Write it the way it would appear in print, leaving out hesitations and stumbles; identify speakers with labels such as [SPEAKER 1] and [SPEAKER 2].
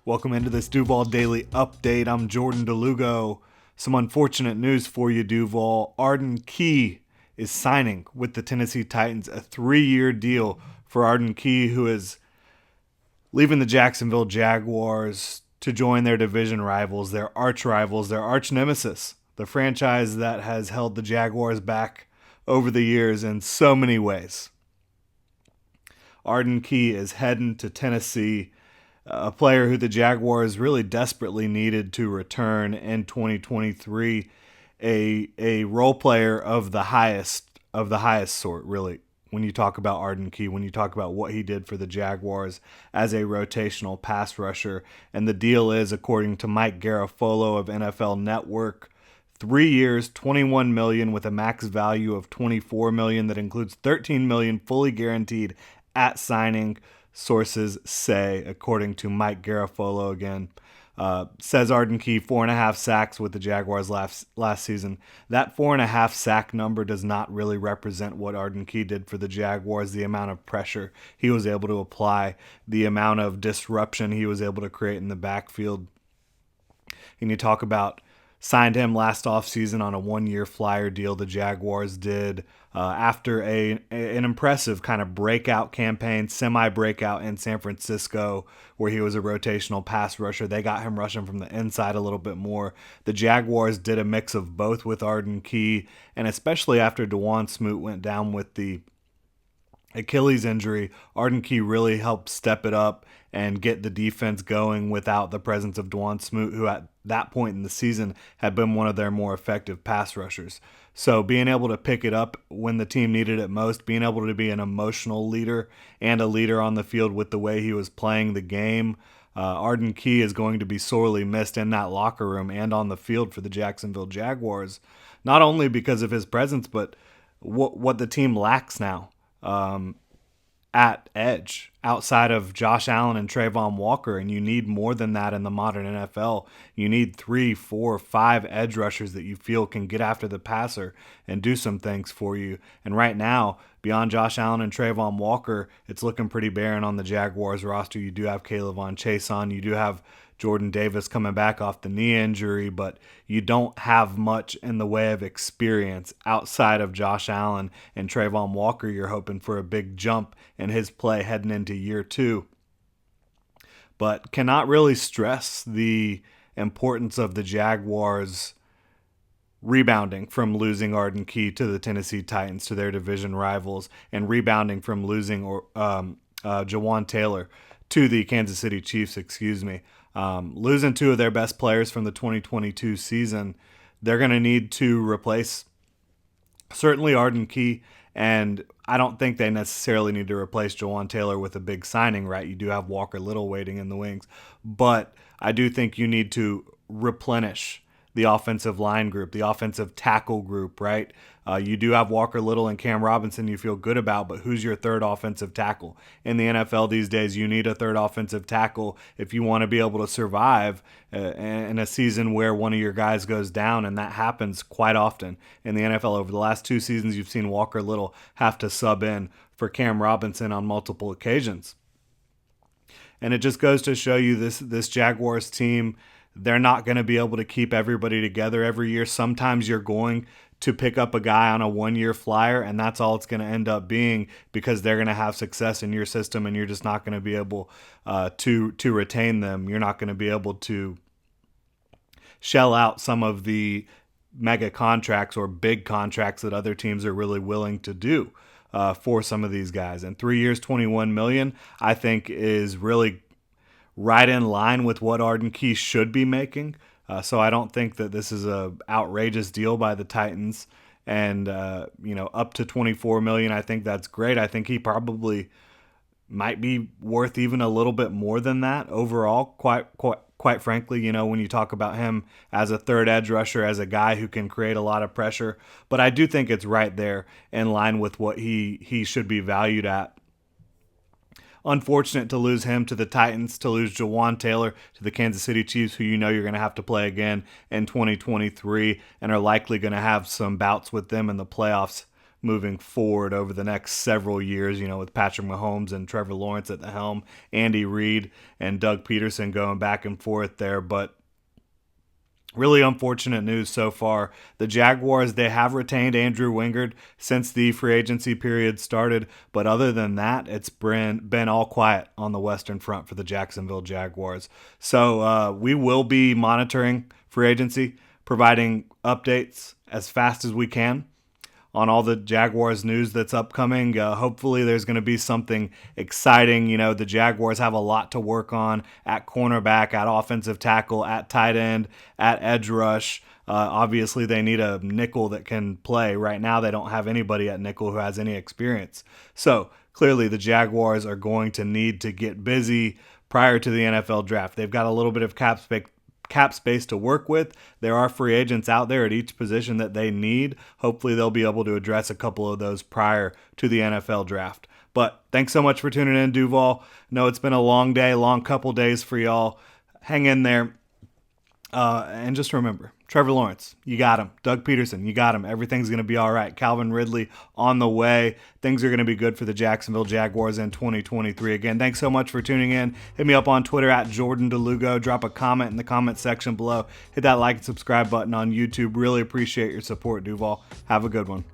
[SPEAKER 1] Welcome into this Duval Daily Update. I'm Jordan DeLugo. Some unfortunate news for you, Duval. Arden Key is signing with the Tennessee Titans, a 3-year deal for Arden Key, who is leaving the Jacksonville Jaguars to join their division rivals, their arch nemesis, the franchise that has held the Jaguars back over the years in so many ways. Arden Key is heading to Tennessee, a player who the Jaguars really desperately needed to return in 2023, a role player of the highest sort, really. When you talk about Arden Key, when you talk about what he did for the Jaguars as a rotational pass rusher. And the deal is, according to Mike Garafolo of NFL Network, 3 years, $21 million with a max value of $24 million that includes $13 million fully guaranteed at signing. Sources say, according to Mike Garafolo again, says Arden Key 4.5 sacks with the Jaguars last season. That 4.5 sack number does not really represent what Arden Key did for the Jaguars, the amount of pressure he was able to apply, the amount of disruption he was able to create in the backfield. And you talk about signed him last offseason on a 1-year flyer deal, the Jaguars did, after an impressive kind of breakout campaign, semi-breakout in San Francisco, where he was a rotational pass rusher. They got him rushing from the inside a little bit more. The Jaguars did a mix of both with Arden Key, and especially after Dawuane Smoot went down with the Achilles injury, Arden Key really helped step it up and get the defense going without the presence of Dawuane Smoot, who at that point in the season had been one of their more effective pass rushers. So being able to pick it up when the team needed it most, being able to be an emotional leader and a leader on the field with the way he was playing the game, Arden Key is going to be sorely missed in that locker room and on the field for the Jacksonville Jaguars, not only because of his presence, but what the team lacks now. At edge outside of Josh Allen and Trayvon Walker, and you need more than that in the modern NFL. You need 3, 4, 5 edge rushers that you feel can get after the passer and do some things for you. And right now, beyond Josh Allen and Trayvon Walker, it's looking pretty barren on the Jaguars roster. You do have K'Lavon Chaisson, you do have Jordan Davis coming back off the knee injury, but you don't have much in the way of experience outside of Josh Allen and Trayvon Walker. You're hoping for a big jump in his play heading into year 2. But cannot really stress the importance of the Jaguars rebounding from losing Arden Key to the Tennessee Titans, to their division rivals, and rebounding from losing Jawan Taylor to the Kansas City Chiefs, losing 2 of their best players from the 2022 season. They're going to need to replace certainly Arden Key, and I don't think they necessarily need to replace Jawan Taylor with a big signing, right? You do have Walker Little waiting in the wings, but I do think you need to replenish the offensive line group, the offensive tackle group, right? You do have Walker Little and Cam Robinson you feel good about, but who's your third offensive tackle? In the NFL these days, you need a third offensive tackle if you want to be able to survive in a season where one of your guys goes down, and that happens quite often in the NFL. Over the last 2 seasons, you've seen Walker Little have to sub in for Cam Robinson on multiple occasions. And it just goes to show you this Jaguars team, they're not going to be able to keep everybody together every year. Sometimes you're going to pick up a guy on a 1-year flyer, and that's all it's going to end up being, because they're going to have success in your system, and you're just not going to be able to retain them. You're not going to be able to shell out some of the mega contracts or big contracts that other teams are really willing to do for some of these guys. And 3 years, $21 million, I think is really right in line with what Arden Key should be making. So I don't think that this is an outrageous deal by the Titans. And, up to $24 million, I think that's great. I think he probably might be worth even a little bit more than that overall, quite frankly, when you talk about him as a third edge rusher, as a guy who can create a lot of pressure. But I do think it's right there in line with what he should be valued at. Unfortunate to lose him to the Titans, to lose Jawan Taylor to the Kansas City Chiefs, who you're going to have to play again in 2023 and are likely going to have some bouts with them in the playoffs moving forward over the next several years, with Patrick Mahomes and Trevor Lawrence at the helm, Andy Reid and Doug Peterson going back and forth there. But really unfortunate news so far. The Jaguars, they have retained Andrew Wingard since the free agency period started, but other than that, it's been all quiet on the Western Front for the Jacksonville Jaguars. So we will be monitoring free agency, providing updates as fast as we can on all the Jaguars news that's upcoming. Hopefully there's going to be something exciting. The Jaguars have a lot to work on at cornerback, at offensive tackle, at tight end, at edge rush. Obviously they need a nickel that can play. Right now they don't have anybody at nickel who has any experience. So clearly the Jaguars are going to need to get busy prior to the NFL draft. They've got a little bit of cap space to work with. There are free agents out there at each position that they need. Hopefully they'll be able to address a couple of those prior to the NFL draft. But thanks so much for tuning in, Duval. No, it's been a long day, long couple days for y'all. Hang in there. And just remember, Trevor Lawrence, you got him. Doug Peterson, you got him. Everything's going to be all right. Calvin Ridley on the way. Things are going to be good for the Jacksonville Jaguars in 2023. Again, thanks so much for tuning in. Hit me up on Twitter at Jordan DeLugo. Drop a comment in the comment section below. Hit that like and subscribe button on YouTube. Really appreciate your support, Duval. Have a good one.